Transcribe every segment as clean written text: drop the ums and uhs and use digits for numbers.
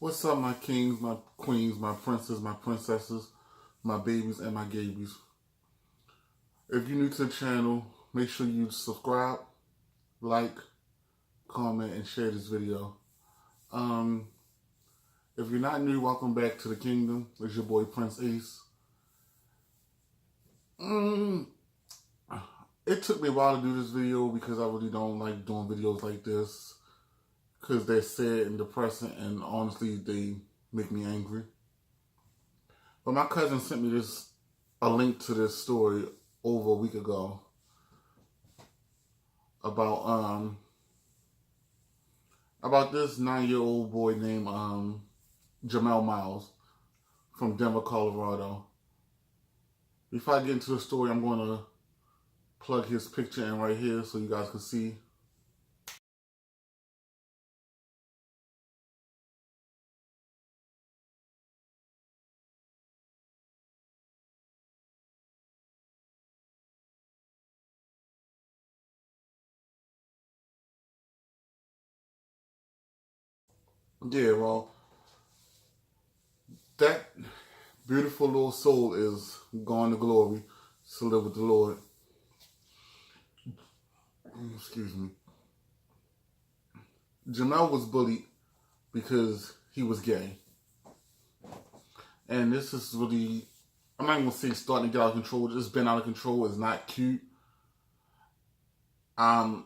What's up, my kings, my queens, my princes, my princesses, my babies, and my gaybies? If you're new to the channel, make sure you subscribe, like, comment, and share this video. If you're not new, welcome back to the kingdom. It's your boy, Prince Ace. It took me a while to do this video because I really don't like doing videos like this because they're sad and depressing, and honestly, they make me angry. But my cousin sent me a link to this story over a week ago about this 9-year-old boy named Jamel Myles from Denver, Colorado. Before I get into the story, I'm going to plug his picture in right here so you guys can see. Yeah, well, that beautiful little soul is gone to glory to live with the Lord. Excuse me. Jamel was bullied because he was gay. And this is really, I'm not going to say it's starting to get out of control. It's been out of control. It's not cute. I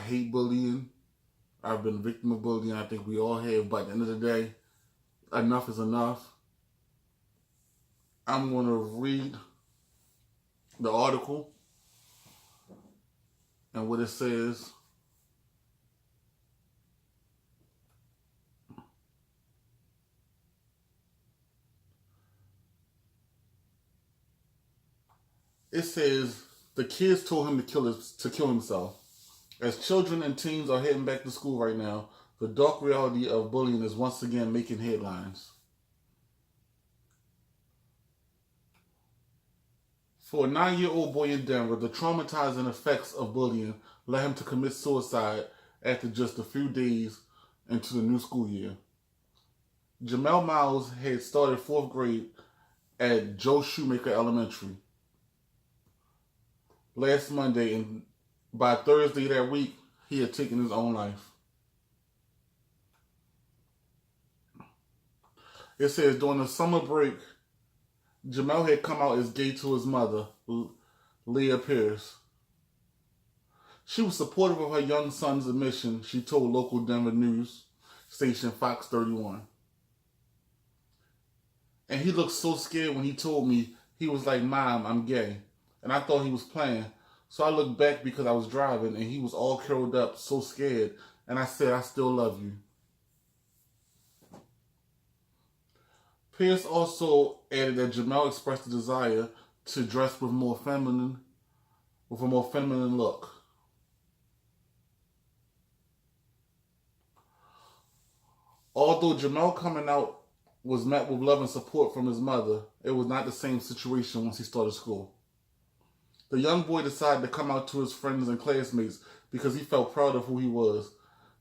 hate bullying. I've been a victim of bullying. I think we all have. But at the end of the day, enough is enough. I'm going to read the article and what it says. It says the kids told him to kill himself. As children and teens are heading back to school right now, the dark reality of bullying is once again making headlines. For a 9-year-old boy in Denver, the traumatizing effects of bullying led him to commit suicide after just a few days into the new school year. Jamel Myles had started 4th grade at Joe Shoemaker Elementary last Monday, and by Thursday that week, he had taken his own life. It says during the summer break, Jamel had come out as gay to his mother, Leah Pierce. She was supportive of her young son's admission, she told local Denver news station Fox 31. And he looked so scared when he told me. He was like, "Mom, I'm gay." And I thought he was playing. So I looked back because I was driving, and he was all curled up, so scared. And I said, "I still love you." Pierce also added that Jamel expressed a desire to dress with a more feminine look. Although Jamel coming out was met with love and support from his mother, it was not the same situation once he started school. The young boy decided to come out to his friends and classmates because he felt proud of who he was.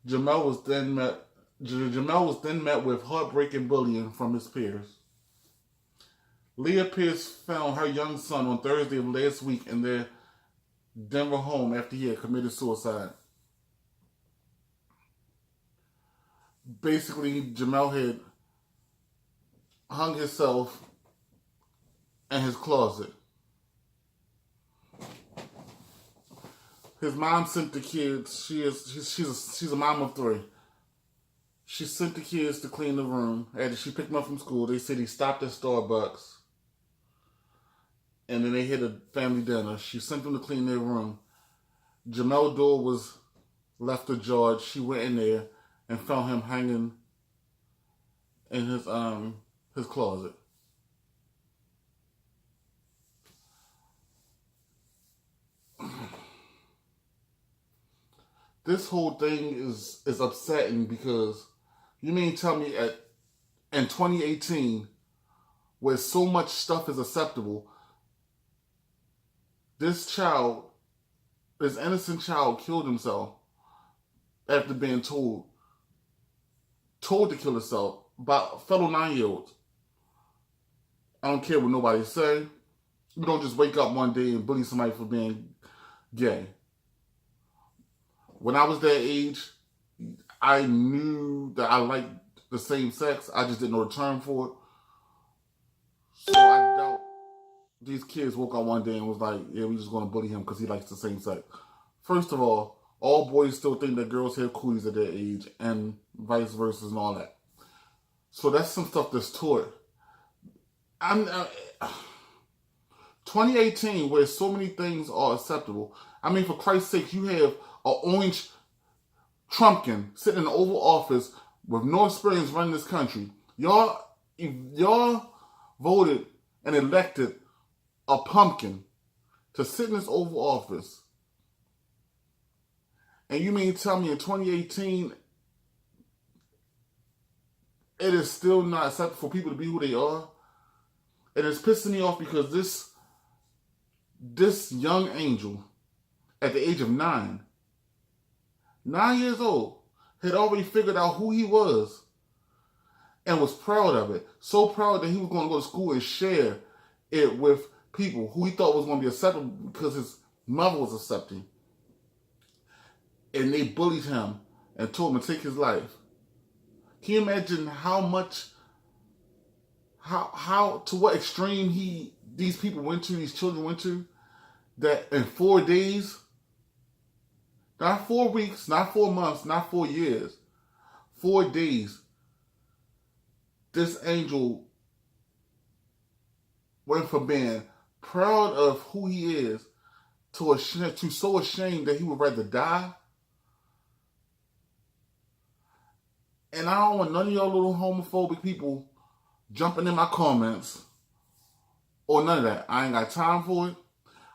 Jamel was then met with heartbreaking bullying from his peers. Leah Pierce found her young son on Thursday of last week in their Denver home after he had committed suicide. Basically, Jamel had hung himself in his closet. His mom sent the kids. She's a mom of 3. She sent the kids to clean the room. After she picked them up from school, they said he stopped at Starbucks, and then they had a family dinner. She sent them to clean their room. Jamel's door was left ajar. She went in there and found him hanging in his closet. This whole thing is upsetting because you mean tell me in 2018, where so much stuff is acceptable, this innocent child killed himself after being told to kill himself by fellow 9-year-olds. I don't care what nobody say. You don't just wake up one day and bully somebody for being gay. When I was that age, I knew that I liked the same sex. I just didn't know the term for it. So I doubt these kids woke up one day and was like, yeah, we're just going to bully him because he likes the same sex. First of all boys still think that girls have cooties at their age and vice versa and all that. So that's some stuff that's taught. 2018, where so many things are acceptable. I mean, for Christ's sake, you have an orange Trumpkin sitting in the Oval Office with no experience running this country. Y'all voted and elected a pumpkin to sit in this Oval Office. And you mean tell me in 2018, it is still not acceptable for people to be who they are? And it's pissing me off because this young angel, at the age of 9 years old, had already figured out who he was and was proud of it. So proud that he was going to go to school and share it with people who he thought was going to be acceptable because his mother was accepting. And they bullied him and told him to take his life. Can you imagine how to what extreme these people went to, these children went to, that in 4 days, not 4 weeks, not 4 months, not 4 years, 4 days, this angel went from being proud of who he is to so ashamed that he would rather die. And I don't want none of y'all little homophobic people jumping in my comments or none of that. I ain't got time for it.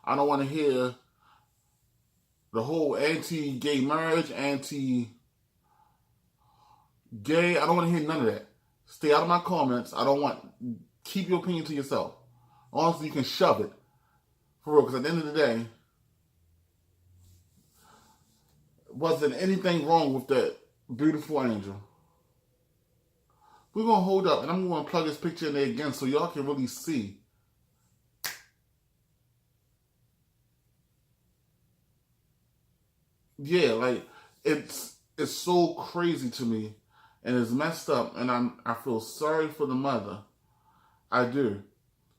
I don't want to hear the whole anti-gay marriage, anti-gay. I don't want to hear none of that. Stay out of my comments. Keep your opinion to yourself. Honestly, you can shove it. For real, because at the end of the day, wasn't anything wrong with that beautiful angel. We're going to hold up, and I'm going to plug this picture in there again so y'all can really see. Yeah, like, it's so crazy to me, and it's messed up, and I feel sorry for the mother. I do.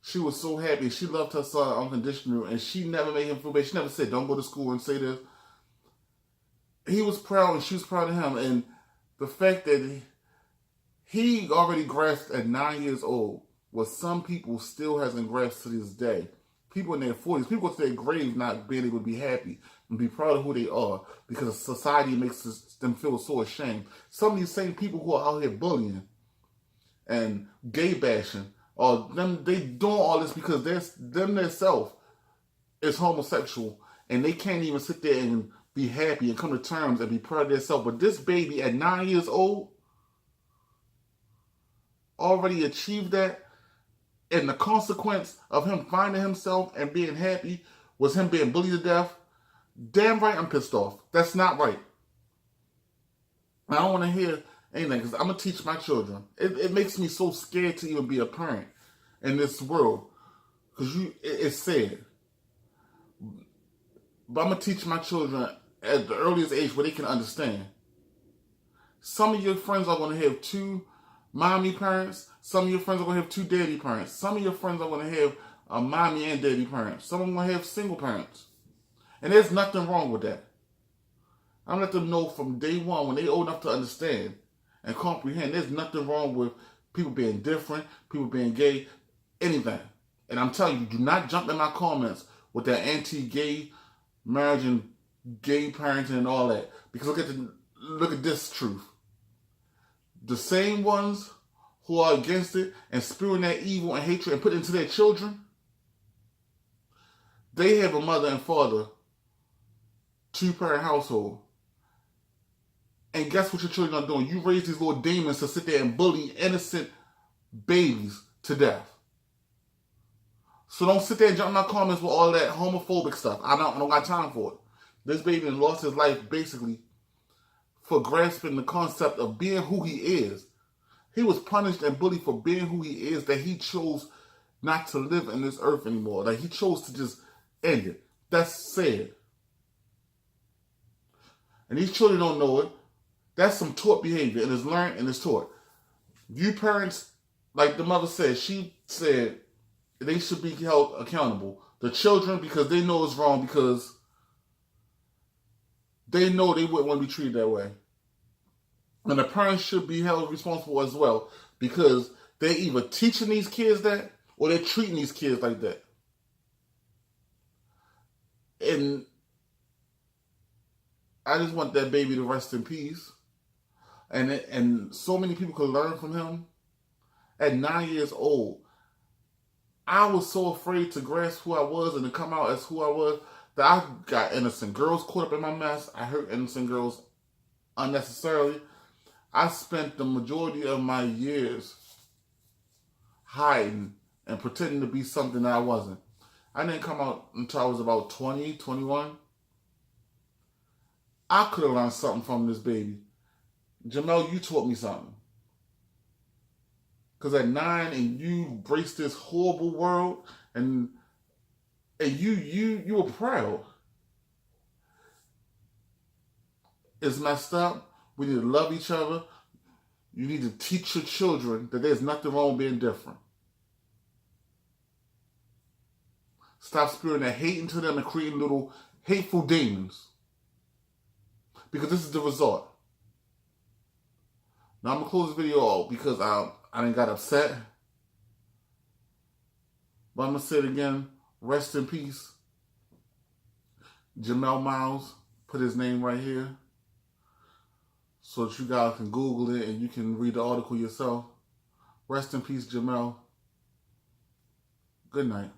She was so happy. She loved her son unconditionally, and she never made him feel bad. She never said, don't go to school and say this. He was proud, and she was proud of him, and the fact that he already grasped at 9 years old what some people still hasn't grasped to this day. People in their 40s, people go to their graves not being able to be happy and be proud of who they are because society makes them feel so ashamed. Some of these same people who are out here bullying and gay bashing, or they doing all this because them themselves is homosexual and they can't even sit there and be happy and come to terms and be proud of themselves. But this baby at 9 years old already achieved that, and the consequence of him finding himself and being happy was him being bullied to death. Damn right I'm pissed off. That's not right. I don't want to hear anything because I'm going to teach my children. It makes me so scared to even be a parent in this world because it's sad. But I'm going to teach my children at the earliest age where they can understand. Some of your friends are going to have 2 mommy parents. Some of your friends are going to have 2 daddy parents. Some of your friends are going to have a mommy and daddy parents. Some of them are going to have single parents. And there's nothing wrong with that. I'm going to let them know from day one when they're old enough to understand and comprehend. There's nothing wrong with people being different, people being gay, anything. And I'm telling you, do not jump in my comments with that anti-gay marriage and gay parenting and all that. Because look at this truth. The same ones who are against it and spewing that evil and hatred and put it into their children, they have a mother and father, 2-parent household. And guess what your children are doing? You raise these little demons to sit there and bully innocent babies to death. So don't sit there and jump in my comments with all that homophobic stuff. I don't got time for it. This baby lost his life basically for grasping the concept of being who he is. He was punished and bullied for being who he is, that he chose not to live in this earth anymore. Like, he chose to just end it. That's sad. And these children don't know it. That's some taught behavior, and it's learned and it's taught. You parents, like the mother said, she said they should be held accountable. The children, because they know it's wrong, because they know they wouldn't want to be treated that way. And the parents should be held responsible as well, because they're either teaching these kids that or they're treating these kids like that. And I just want that baby to rest in peace. And so many people could learn from him. At 9 years old, I was so afraid to grasp who I was and to come out as who I was that I got innocent girls caught up in my mess. I hurt innocent girls unnecessarily. I spent the majority of my years hiding and pretending to be something that I wasn't. I didn't come out until I was about 20, 21. I could have learned something from this baby. Jamel, you taught me something. Because at 9 and you embraced this horrible world and you were proud. It's messed up. We need to love each other. You need to teach your children that there's nothing wrong with being different. Stop spewing that hate into them and creating little hateful demons. Because this is the result. Now I'm going to close this video off because I didn't got upset. But I'm going to say it again. Rest in peace. Jamel Myles. Put his name right here, so that you guys can Google it and you can read the article yourself. Rest in peace, Jamel. Good night.